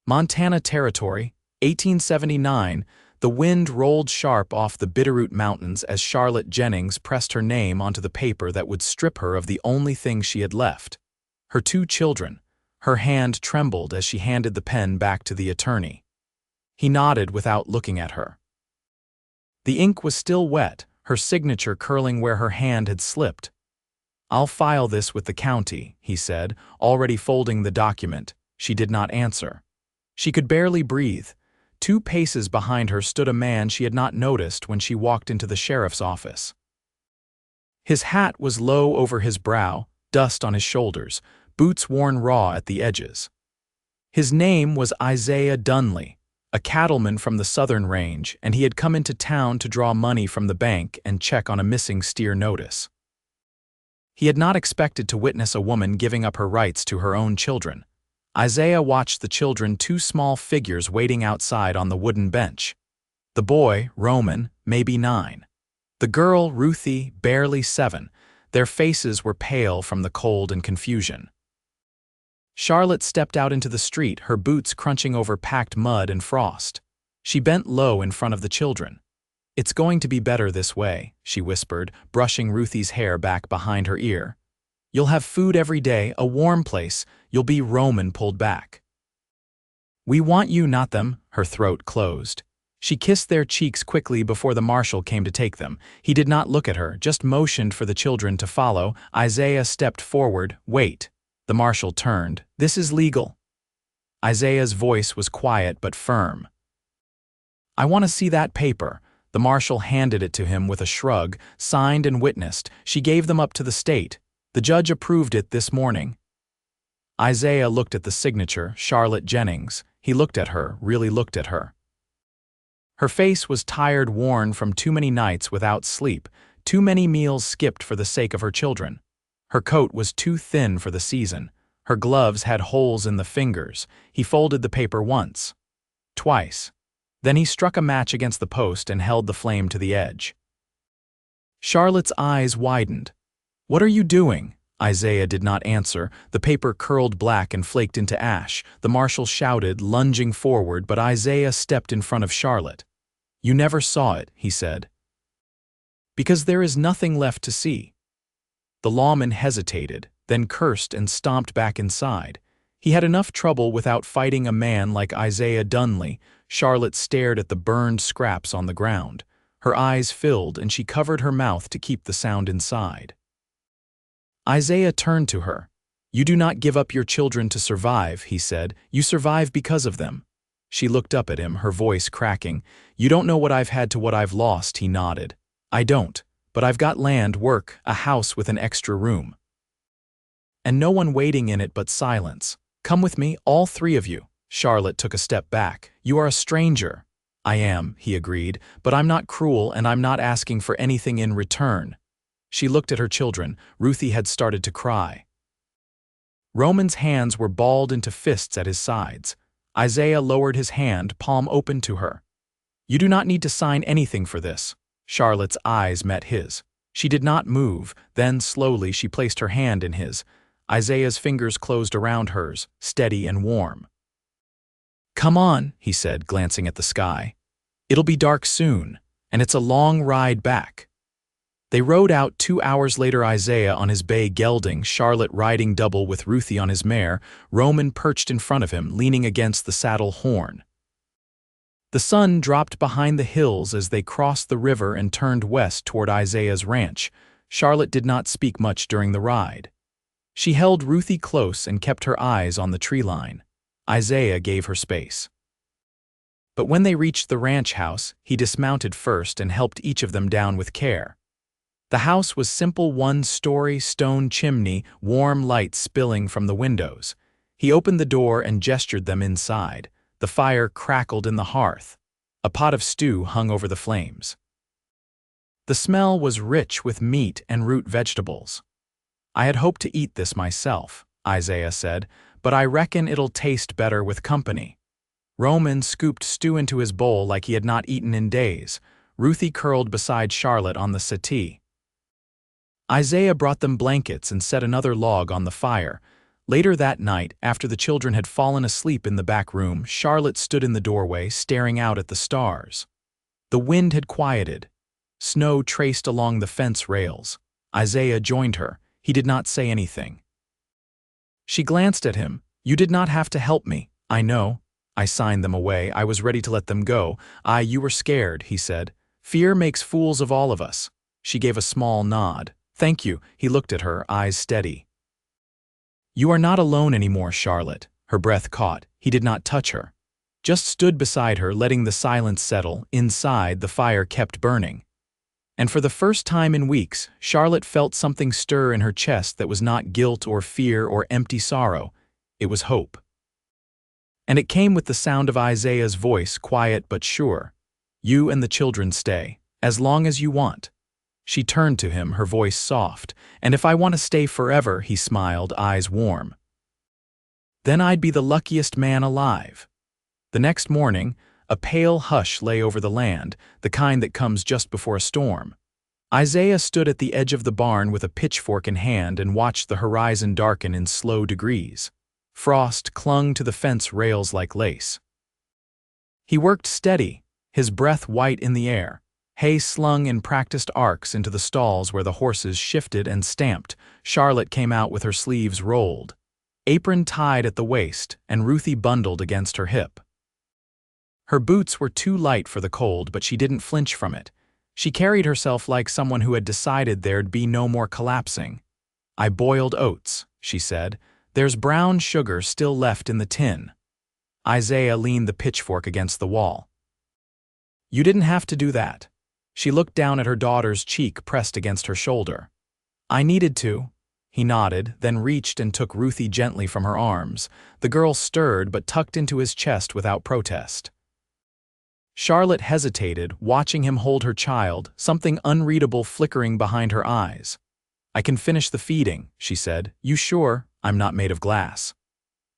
Montana Territory, 1879, the wind rolled sharp off the Bitterroot Mountains as Charlotte Jennings pressed her name onto the paper that would strip her of the only thing she had left, her 2 children. Her hand trembled as she handed the pen back to the attorney. He nodded without looking at her. The ink was still wet, her signature curling where her hand had slipped. "I'll file this with the county," he said, already folding the document. She did not answer. She could barely breathe. 2 paces behind her stood a man she had not noticed when she walked into the sheriff's office. His hat was low over his brow, dust on his shoulders, boots worn raw at the edges. His name was Isaiah Dunley, a cattleman from the southern range, and he had come into town to draw money from the bank and check on a missing steer notice. He had not expected to witness a woman giving up her rights to her own children. Isaiah watched the children, 2 small figures waiting outside on the wooden bench. The boy, Roman, maybe 9. The girl, Ruthie, barely 7. Their faces were pale from the cold and confusion. Charlotte stepped out into the street, her boots crunching over packed mud and frost. She bent low in front of the children. "It's going to be better this way," she whispered, brushing Ruthie's hair back behind her ear. "You'll have food every day, a warm place. You'll be." Roman pulled back. "We want you, not them." Her throat closed. She kissed their cheeks quickly before the marshal came to take them. He did not look at her, just motioned for the children to follow. Isaiah stepped forward. "Wait." The marshal turned. "This is legal." Isaiah's voice was quiet but firm. "I want to see that paper." The marshal handed it to him with a shrug, signed and witnessed. "She gave them up to the state. The judge approved it this morning." Isaiah looked at the signature, Charlotte Jennings. He looked at her, really looked at her. Her face was tired, worn from too many nights without sleep, too many meals skipped for the sake of her children. Her coat was too thin for the season. Her gloves had holes in the fingers. He folded the paper once, twice. Then he struck a match against the post and held the flame to the edge. Charlotte's eyes widened. "What are you doing?" Isaiah did not answer. The paper curled black and flaked into ash. The marshal shouted, lunging forward, but Isaiah stepped in front of Charlotte. "You never saw it," he said. "Because there is nothing left to see." The lawman hesitated, then cursed and stomped back inside. He had enough trouble without fighting a man like Isaiah Dunley. Charlotte stared at the burned scraps on the ground. Her eyes filled and she covered her mouth to keep the sound inside. Isaiah turned to her. "You do not give up your children to survive," he said. "You survive because of them." She looked up at him, her voice cracking. "You don't know what I've had to what I've lost," he nodded. "I don't, but I've got land, work, a house with an extra room. And no one waiting in it but silence. Come with me, all 3 of you." Charlotte took a step back. "You are a stranger." "I am," he agreed, "but I'm not cruel and I'm not asking for anything in return." She looked at her children. Ruthie had started to cry. Roman's hands were balled into fists at his sides. Isaiah lowered his hand, palm open to her. "You do not need to sign anything for this." Charlotte's eyes met his. She did not move. Then, slowly, she placed her hand in his. Isaiah's fingers closed around hers, steady and warm. "Come on," he said, glancing at the sky. "It'll be dark soon, and it's a long ride back." They rode out 2 hours later, Isaiah on his bay gelding, Charlotte riding double with Ruthie on his mare, Roman perched in front of him, leaning against the saddle horn. The sun dropped behind the hills as they crossed the river and turned west toward Isaiah's ranch. Charlotte did not speak much during the ride. She held Ruthie close and kept her eyes on the tree line. Isaiah gave her space. But when they reached the ranch house, he dismounted first and helped each of them down with care. The house was simple, 1-story stone chimney, warm light spilling from the windows. He opened the door and gestured them inside. The fire crackled in the hearth. A pot of stew hung over the flames. The smell was rich with meat and root vegetables. "I had hoped to eat this myself," Isaiah said, "but I reckon it'll taste better with company." Roman scooped stew into his bowl like he had not eaten in days. Ruthie curled beside Charlotte on the settee. Isaiah brought them blankets and set another log on the fire. Later that night, after the children had fallen asleep in the back room, Charlotte stood in the doorway, staring out at the stars. The wind had quieted. Snow traced along the fence rails. Isaiah joined her. He did not say anything. She glanced at him. "You did not have to help me. I know. I signed them away. I was ready to let them go. You were scared," he said. "Fear makes fools of all of us." She gave a small nod. "Thank you." He looked at her, eyes steady. "You are not alone anymore, Charlotte." Her breath caught. He did not touch her. Just stood beside her, letting the silence settle. Inside, the fire kept burning. And for the first time in weeks, Charlotte felt something stir in her chest that was not guilt or fear or empty sorrow. It was hope. And it came with the sound of Isaiah's voice, quiet but sure. "You and the children stay, as long as you want." She turned to him, her voice soft. "And if I want to stay forever," he smiled, eyes warm, "then I'd be the luckiest man alive." The next morning, a pale hush lay over the land, the kind that comes just before a storm. Isaiah stood at the edge of the barn with a pitchfork in hand and watched the horizon darken in slow degrees. Frost clung to the fence rails like lace. He worked steady, his breath white in the air. Hay slung in practiced arcs into the stalls where the horses shifted and stamped. Charlotte came out with her sleeves rolled, apron tied at the waist, and Ruthie bundled against her hip. Her boots were too light for the cold, but she didn't flinch from it. She carried herself like someone who had decided there'd be no more collapsing. "I boiled oats," she said. "There's brown sugar still left in the tin." Isaiah leaned the pitchfork against the wall. "You didn't have to do that." She looked down at her daughter's cheek pressed against her shoulder. "I needed to." He nodded, then reached and took Ruthie gently from her arms. The girl stirred but tucked into his chest without protest. Charlotte hesitated, watching him hold her child, something unreadable flickering behind her eyes. "I can finish the feeding," she said. "You sure? I'm not made of glass."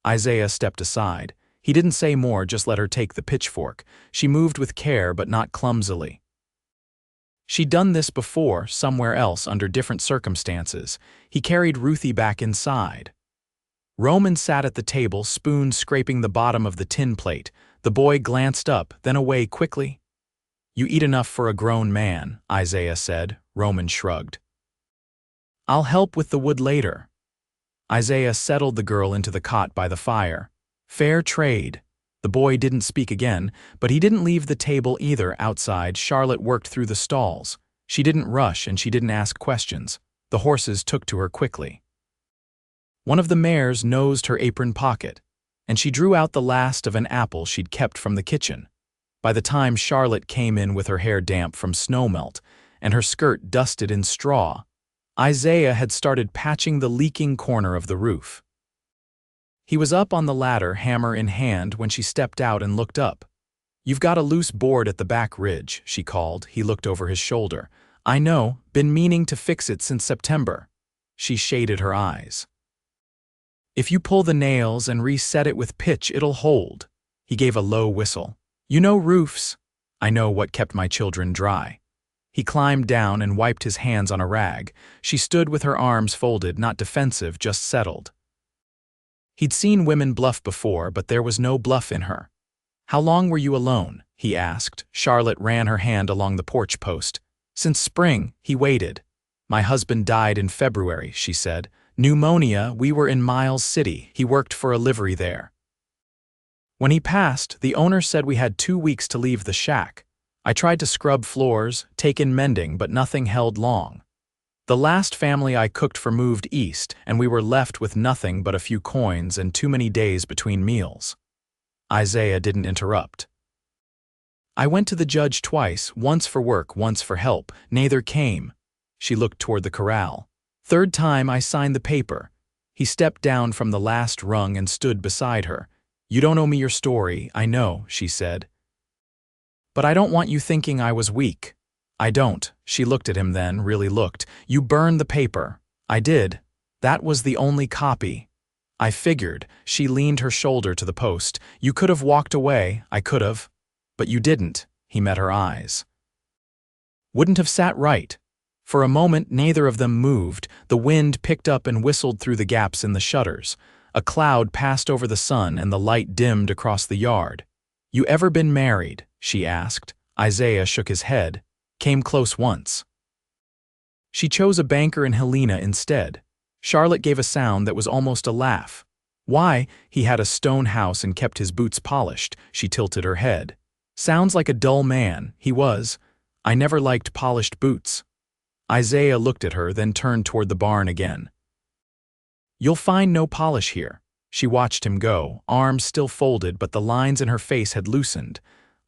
Isaiah stepped aside. He didn't say more, just let her take the pitchfork. She moved with care but not clumsily. She'd done this before, somewhere else, under different circumstances. He carried Ruthie back inside. Roman sat at the table, spoon scraping the bottom of the tin plate. The boy glanced up, then away quickly. "You eat enough for a grown man," Isaiah said. Roman shrugged. "I'll help with the wood later." Isaiah settled the girl into the cot by the fire. "Fair trade." The boy didn't speak again, but he didn't leave the table either. Outside, Charlotte worked through the stalls. She didn't rush and she didn't ask questions. The horses took to her quickly. One of the mares nosed her apron pocket, and she drew out the last of an apple she'd kept from the kitchen. By the time Charlotte came in with her hair damp from snowmelt and her skirt dusted in straw, Isaiah had started patching the leaking corner of the roof. He was up on the ladder, hammer in hand, when she stepped out and looked up. "You've got a loose board at the back ridge," she called. He looked over his shoulder. "I know, been meaning to fix it since September." She shaded her eyes. "If you pull the nails and reset it with pitch, it'll hold." He gave a low whistle. "You know roofs." "I know what kept my children dry." He climbed down and wiped his hands on a rag. She stood with her arms folded, not defensive, just settled. He'd seen women bluff before, but there was no bluff in her. "How long were you alone?" he asked. Charlotte ran her hand along the porch post. "Since spring." He waited. "My husband died in February," she said. "Pneumonia. We were in Miles City. He worked for a livery there. When he passed, the owner said we had 2 weeks to leave the shack. I tried to scrub floors, take in mending, but nothing held long. The last family I cooked for moved east, and we were left with nothing but a few coins and too many days between meals." Isaiah didn't interrupt. "I went to the judge twice, once for work, once for help. Neither came." She looked toward the corral. "Third time I signed the paper." He stepped down from the last rung and stood beside her. "You don't owe me your story, I know," she said. "But I don't want you thinking I was weak." "I don't." She looked at him then, really looked. "You burned the paper." "I did. That was the only copy." "I figured." She leaned her shoulder to the post. "You could have walked away. I could have. But you didn't." He met her eyes. "Wouldn't have sat right." For a moment, neither of them moved. The wind picked up and whistled through the gaps in the shutters. A cloud passed over the sun and the light dimmed across the yard. "You ever been married?" she asked. Isaiah shook his head. "Came close once." She chose a banker in Helena instead. Charlotte gave a sound that was almost a laugh. "Why, he had a stone house and kept his boots polished," she tilted her head. "Sounds like a dull man, he was. I never liked polished boots." Isaiah looked at her, then turned toward the barn again. "You'll find no polish here." She watched him go, arms still folded, but the lines in her face had loosened.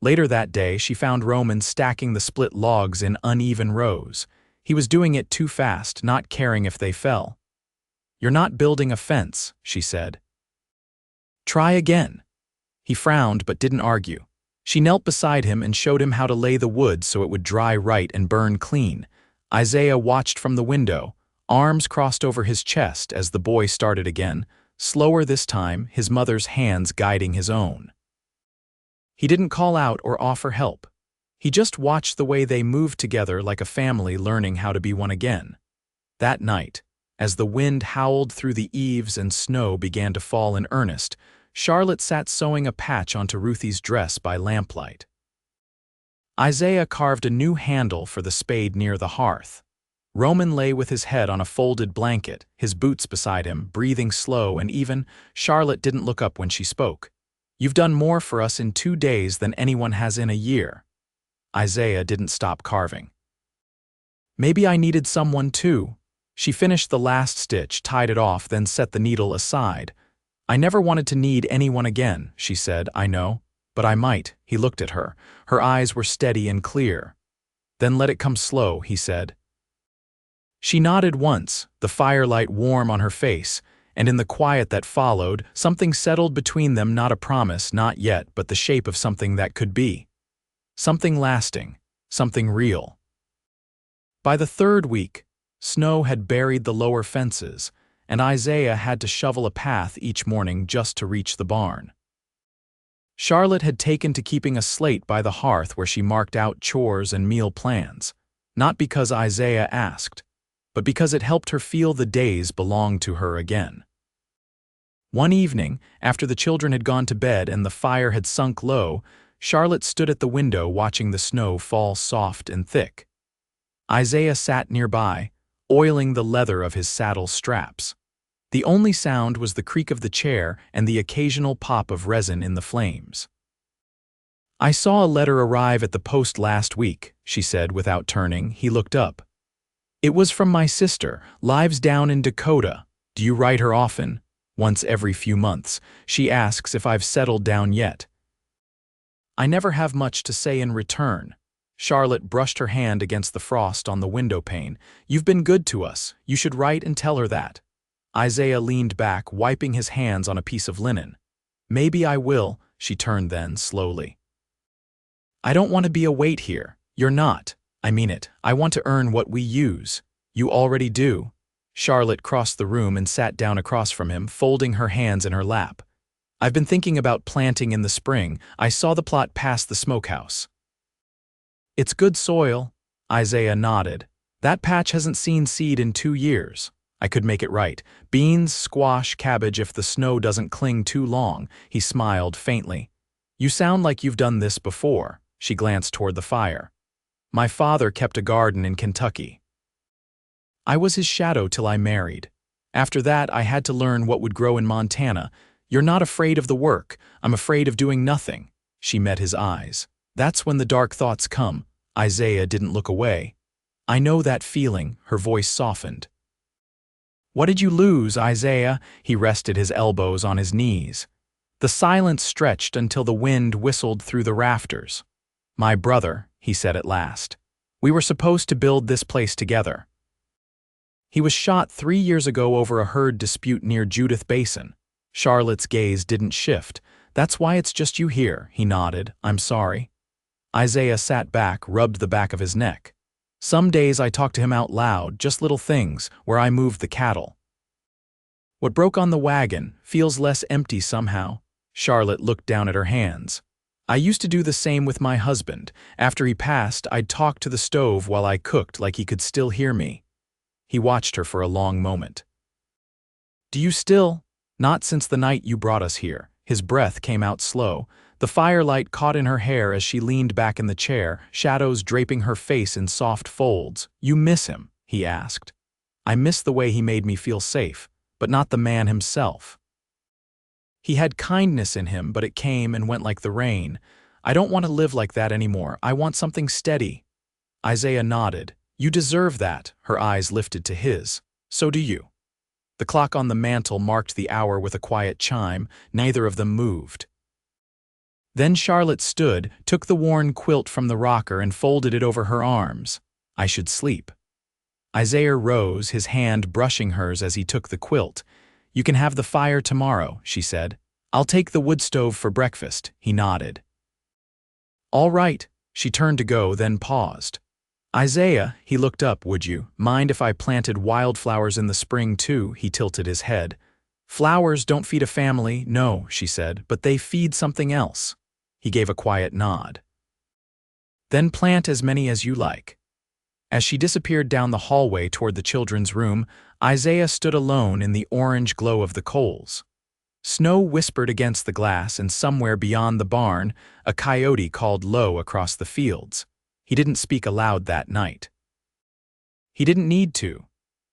Later that day, she found Roman stacking the split logs in uneven rows. He was doing it too fast, not caring if they fell. "You're not building a fence," she said. "Try again." He frowned but didn't argue. She knelt beside him and showed him how to lay the wood so it would dry right and burn clean. Isaiah watched from the window, arms crossed over his chest as the boy started again, slower this time, his mother's hands guiding his own. He didn't call out or offer help. He just watched the way they moved together like a family learning how to be one again. That night, as the wind howled through the eaves and snow began to fall in earnest, Charlotte sat sewing a patch onto Ruthie's dress by lamplight. Isaiah carved a new handle for the spade near the hearth. Roman lay with his head on a folded blanket, his boots beside him, breathing slow and even. Charlotte didn't look up when she spoke. "You've done more for us in 2 days than anyone has in a year." Isaiah didn't stop carving. "Maybe I needed someone too." She finished the last stitch, tied it off, then set the needle aside. "I never wanted to need anyone again," she said. "I know, but I might." He looked at her. Her eyes were steady and clear. "Then let it come slow," he said. She nodded once, the firelight warm on her face, and in the quiet that followed, something settled between them, not a promise, not yet, but the shape of something that could be. Something lasting, something real. By the 3rd week, snow had buried the lower fences, and Isaiah had to shovel a path each morning just to reach the barn. Charlotte had taken to keeping a slate by the hearth where she marked out chores and meal plans, not because Isaiah asked, but because it helped her feel the days belonged to her again. One evening, after the children had gone to bed and the fire had sunk low, Charlotte stood at the window watching the snow fall soft and thick. Isaiah sat nearby, oiling the leather of his saddle straps. The only sound was the creak of the chair and the occasional pop of resin in the flames. "I saw a letter arrive at the post last week," she said without turning. He looked up. "It was from my sister, lives down in Dakota. Do you write her often?" "Once every few months. She asks if I've settled down yet." "I never have much to say in return." Charlotte brushed her hand against the frost on the window pane. "You've been good to us. You should write and tell her that." Isaiah leaned back, wiping his hands on a piece of linen. "Maybe I will," she turned then, slowly. "I don't want to be a weight here. You're not. I mean it. I want to earn what we use. You already do." Charlotte crossed the room and sat down across from him, folding her hands in her lap. "I've been thinking about planting in the spring. I saw the plot past the smokehouse." "It's good soil." Isaiah nodded. "That patch hasn't seen seed in 2 years. I could make it right. Beans, squash, cabbage if the snow doesn't cling too long." He smiled faintly. "You sound like you've done this before." She glanced toward the fire. "My father kept a garden in Kentucky. I was his shadow till I married. After that, I had to learn what would grow in Montana. You're not afraid of the work. I'm afraid of doing nothing." She met his eyes. "That's when the dark thoughts come." Isaiah didn't look away. "I know that feeling." Her voice softened. "What did you lose, Isaiah?" He rested his elbows on his knees. The silence stretched until the wind whistled through the rafters. "My brother," he said at last. "We were supposed to build this place together. He was shot 3 years ago over a herd dispute near Judith Basin." Charlotte's gaze didn't shift. "That's why it's just you here." He nodded. "I'm sorry." Isaiah sat back, rubbed the back of his neck. "Some days I talk to him out loud, just little things, where I moved the cattle. What broke on the wagon feels less empty somehow." Charlotte looked down at her hands. "I used to do the same with my husband. After he passed, I'd talk to the stove while I cooked like he could still hear me." He watched her for a long moment. "Do you still?" Not since the night you brought us here." His breath came out slow. The firelight caught in her hair as she leaned back in the chair, shadows draping her face in soft folds. "You miss him?" he asked. "I miss the way he made me feel safe, but not the man himself. He had kindness in him, but it came and went like the rain. I don't want to live like that anymore. I want something steady." Isaiah nodded. "You deserve that." Her eyes lifted to his. "So do you." The clock on the mantel marked the hour with a quiet chime. Neither of them moved. Then Charlotte stood, took the worn quilt from the rocker and folded it over her arms. "I should sleep." Isaiah rose, his hand brushing hers as he took the quilt. "You can have the fire tomorrow," she said. "I'll take the wood stove for breakfast." He nodded. "All right." She turned to go, then paused. "Isaiah," he looked up, "would you mind if I planted wildflowers in the spring too?" He tilted his head. "Flowers don't feed a family." "No," she said, "but they feed something else." He gave a quiet nod. "Then plant as many as you like." As she disappeared down the hallway toward the children's room, Isaiah stood alone in the orange glow of the coals. Snow whispered against the glass, and somewhere beyond the barn, a coyote called low across the fields. He didn't speak aloud that night. He didn't need to.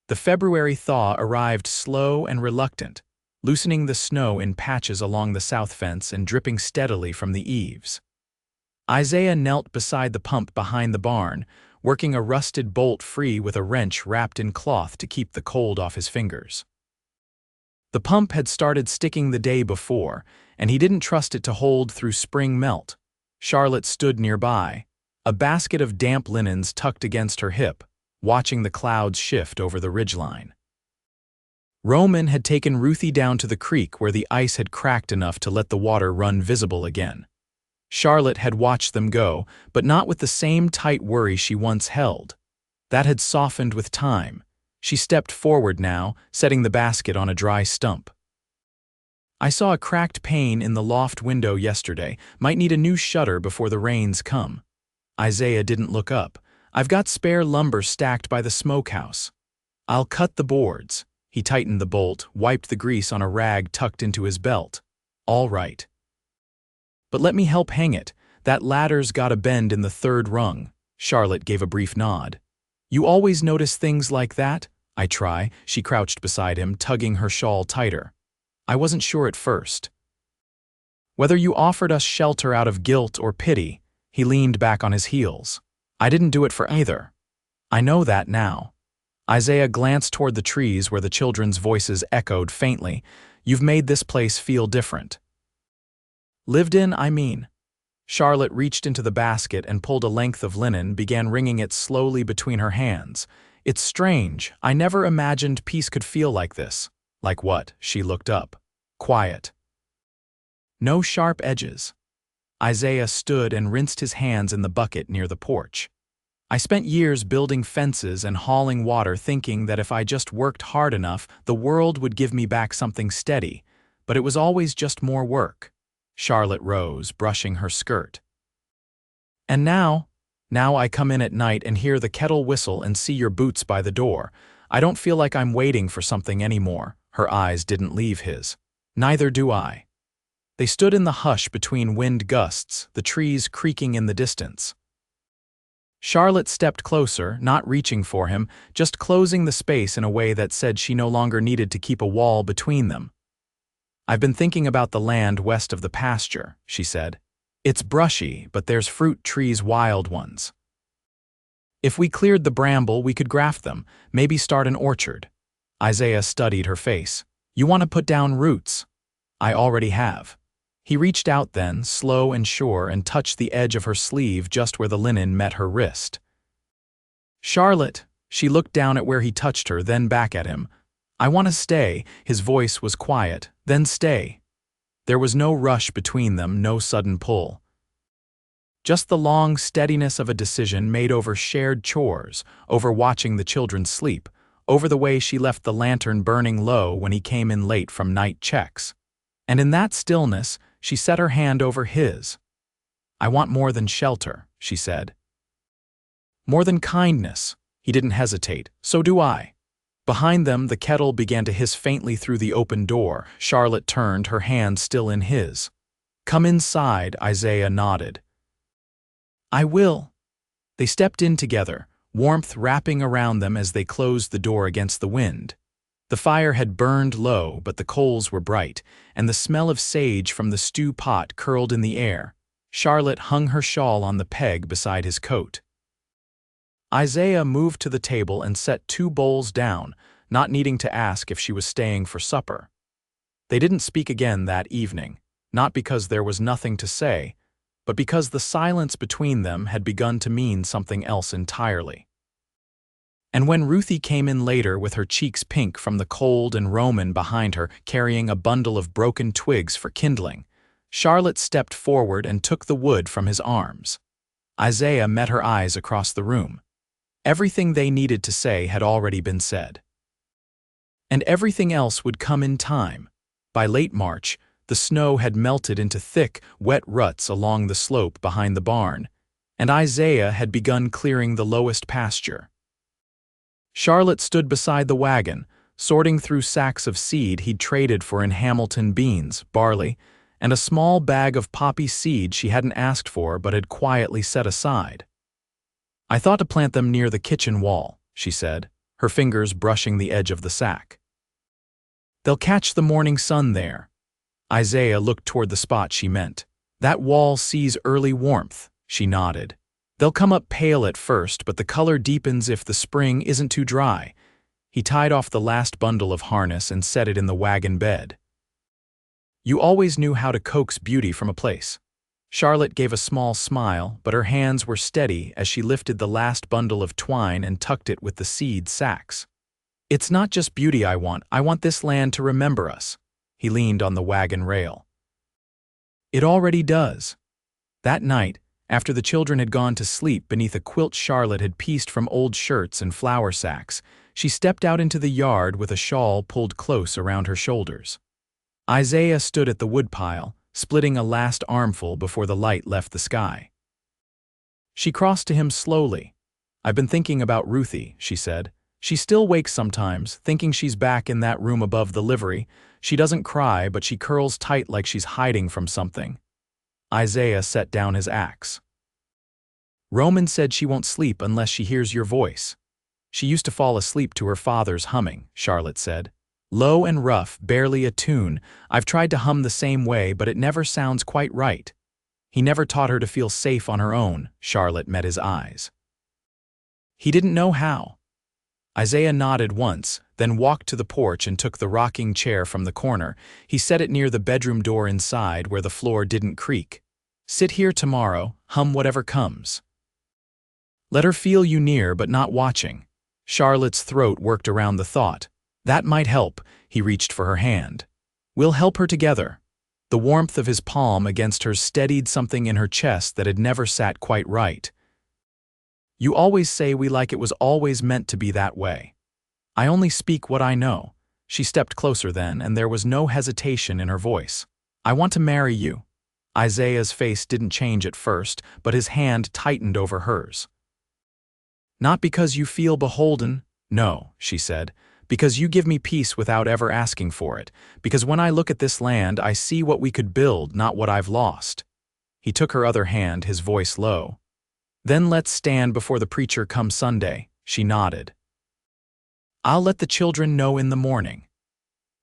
The February thaw arrived slow and reluctant, loosening the snow in patches along the south fence and dripping steadily from the eaves. Isaiah knelt beside the pump behind the barn, working a rusted bolt free with a wrench wrapped in cloth to keep the cold off his fingers. The pump had started sticking the day before, and he didn't trust it to hold through spring melt. Charlotte stood nearby, a basket of damp linens tucked against her hip, watching the clouds shift over the ridgeline. Roman had taken Ruthie down to the creek where the ice had cracked enough to let the water run visible again. Charlotte had watched them go, but not with the same tight worry she once held. That had softened with time. She stepped forward now, setting the basket on a dry stump. "I saw a cracked pane in the loft window yesterday. Might need a new shutter before the rains come." Isaiah didn't look up. "I've got spare lumber stacked by the smokehouse. I'll cut the boards." He tightened the bolt, wiped the grease on a rag tucked into his belt. "All right. But let me help hang it. That ladder's got a bend in the third rung." Charlotte gave a brief nod. "You always notice things like that?" "I try." She crouched beside him, tugging her shawl tighter. "I wasn't sure at first. Whether you offered us shelter out of guilt or pity." He leaned back on his heels. "I didn't do it for either. I know that now." Isaiah glanced toward the trees where the children's voices echoed faintly. "You've made this place feel different." "Lived in, I mean." Charlotte reached into the basket and pulled a length of linen, began wringing it slowly between her hands. "It's strange. I never imagined peace could feel like this." "Like what?" She looked up. "Quiet. No sharp edges." Isaiah stood and rinsed his hands in the bucket near the porch. "I spent years building fences and hauling water, thinking that if I just worked hard enough, the world would give me back something steady, but it was always just more work." Charlotte rose, brushing her skirt. "And now I come in at night and hear the kettle whistle and see your boots by the door. I don't feel like I'm waiting for something anymore." Her eyes didn't leave his. "Neither do I." They stood in the hush between wind gusts, the trees creaking in the distance. Charlotte stepped closer, not reaching for him, just closing the space in a way that said she no longer needed to keep a wall between them. "I've been thinking about the land west of the pasture," she said. "It's brushy, but there's fruit trees, wild ones. If we cleared the bramble, we could graft them, maybe start an orchard." Isaiah studied her face. "You want to put down roots?" "I already have." He reached out then, slow and sure, and touched the edge of her sleeve just where the linen met her wrist. "Charlotte," she looked down at where he touched her, then back at him. "I want to stay." His voice was quiet. "Then stay." There was no rush between them, no sudden pull. Just the long steadiness of a decision made over shared chores, over watching the children sleep, over the way she left the lantern burning low when he came in late from night checks. And in that stillness, she set her hand over his. "I want more than shelter," she said. "More than kindness." He didn't hesitate. "So do I." Behind them, the kettle began to hiss faintly through the open door. Charlotte turned, her hand still in his. "Come inside," Isaiah nodded. "I will." They stepped in together, warmth wrapping around them as they closed the door against the wind. The fire had burned low, but the coals were bright, and the smell of sage from the stew pot curled in the air. Charlotte hung her shawl on the peg beside his coat. Isaiah moved to the table and set 2 bowls down, not needing to ask if she was staying for supper. They didn't speak again that evening, not because there was nothing to say, but because the silence between them had begun to mean something else entirely. And when Ruthie came in later with her cheeks pink from the cold and Roman behind her carrying a bundle of broken twigs for kindling, Charlotte stepped forward and took the wood from his arms. Isaiah met her eyes across the room. Everything they needed to say had already been said. And everything else would come in time. By late March, the snow had melted into thick, wet ruts along the slope behind the barn, and Isaiah had begun clearing the lowest pasture. Charlotte stood beside the wagon, sorting through sacks of seed he'd traded for in Hamilton beans, barley, and a small bag of poppy seed she hadn't asked for but had quietly set aside. "I thought to plant them near the kitchen wall," she said, her fingers brushing the edge of the sack. "They'll catch the morning sun there." Isaiah looked toward the spot she meant. "That wall sees early warmth," she nodded. "They'll come up pale at first, but the color deepens if the spring isn't too dry." He tied off the last bundle of harness and set it in the wagon bed. "You always knew how to coax beauty from a place." Charlotte gave a small smile, but her hands were steady as she lifted the last bundle of twine and tucked it with the seed sacks. "It's not just beauty I want this land to remember us." He leaned on the wagon rail. "It already does." That night, after the children had gone to sleep beneath a quilt Charlotte had pieced from old shirts and flour sacks, she stepped out into the yard with a shawl pulled close around her shoulders. Isaiah stood at the woodpile, splitting a last armful before the light left the sky. She crossed to him slowly. "I've been thinking about Ruthie," she said. "She still wakes sometimes, thinking she's back in that room above the livery. She doesn't cry, but she curls tight like she's hiding from something." Isaiah set down his axe. "Roman said she won't sleep unless she hears your voice." "She used to fall asleep to her father's humming," Charlotte said. "Low and rough, barely a tune. I've tried to hum the same way, but it never sounds quite right." He never taught her to feel safe on her own. Charlotte met his eyes. "He didn't know how." Isaiah nodded once, then walked to the porch and took the rocking chair from the corner. He set it near the bedroom door inside where the floor didn't creak. "Sit here tomorrow, hum whatever comes. Let her feel you near but not watching." Charlotte's throat worked around the thought. "That might help." He reached for her hand. "We'll help her together." The warmth of his palm against hers steadied something in her chest that had never sat quite right. "You always say we like it was always meant to be that way." "I only speak what I know." She stepped closer then, and there was no hesitation in her voice. "I want to marry you." Isaiah's face didn't change at first, but his hand tightened over hers. "Not because you feel beholden." "No," she said. "Because you give me peace without ever asking for it. Because when I look at this land, I see what we could build, not what I've lost." He took her other hand, his voice low. "Then let's stand before the preacher come Sunday." She nodded. "I'll let the children know in the morning."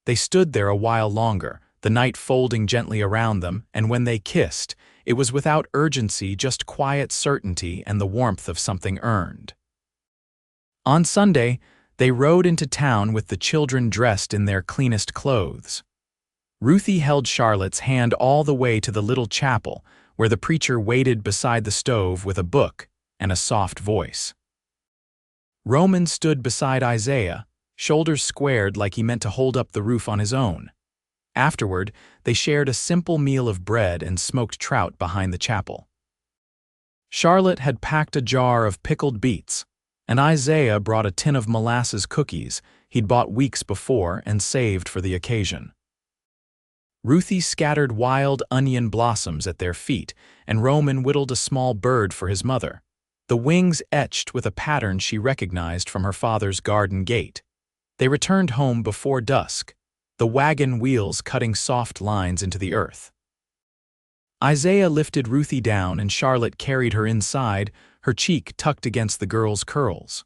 They stood there a while longer, the night folding gently around them, and when they kissed, it was without urgency, just quiet certainty and the warmth of something earned. On Sunday, they rode into town with the children dressed in their cleanest clothes. Ruthie held Charlotte's hand all the way to the little chapel, where the preacher waited beside the stove with a book and a soft voice. Roman stood beside Isaiah, shoulders squared like he meant to hold up the roof on his own. Afterward, they shared a simple meal of bread and smoked trout behind the chapel. Charlotte had packed a jar of pickled beets, and Isaiah brought a tin of molasses cookies he'd bought weeks before and saved for the occasion. Ruthie scattered wild onion blossoms at their feet, and Roman whittled a small bird for his mother, the wings etched with a pattern she recognized from her father's garden gate. They returned home before dusk, the wagon wheels cutting soft lines into the earth. Isaiah lifted Ruthie down and Charlotte carried her inside, her cheek tucked against the girl's curls.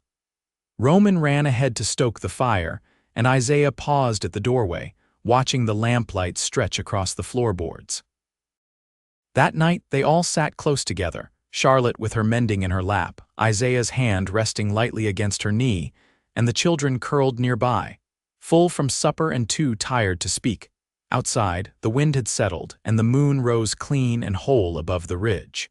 Roman ran ahead to stoke the fire, and Isaiah paused at the doorway, watching the lamplight stretch across the floorboards. That night, they all sat close together, Charlotte with her mending in her lap, Isaiah's hand resting lightly against her knee, and the children curled nearby, full from supper and too tired to speak. Outside, the wind had settled, and the moon rose clean and whole above the ridge.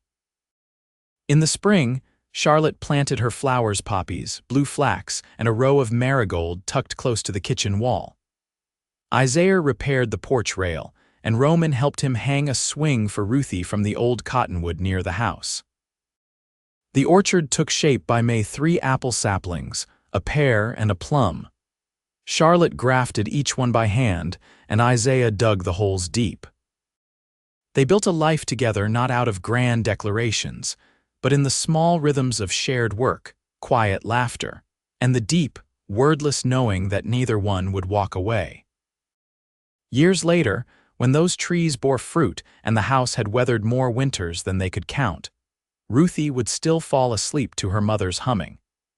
In the spring, Charlotte planted her flowers, poppies, blue flax, and a row of marigold tucked close to the kitchen wall. Isaiah repaired the porch rail, and Roman helped him hang a swing for Ruthie from the old cottonwood near the house. The orchard took shape by May 3 apple saplings, a pear and a plum. Charlotte grafted each one by hand, and Isaiah dug the holes deep. They built a life together not out of grand declarations, but in the small rhythms of shared work, quiet laughter, and the deep, wordless knowing that neither one would walk away. Years later, when those trees bore fruit and the house had weathered more winters than they could count, Ruthie would still fall asleep to her mother's humming,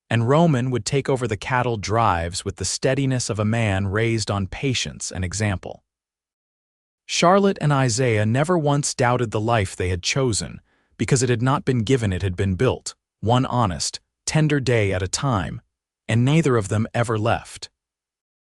and Roman would take over the cattle drives with the steadiness of a man raised on patience and example. Charlotte and Isaiah never once doubted the life they had chosen, because it had not been given, it had been built, one honest, tender day at a time, and neither of them ever left.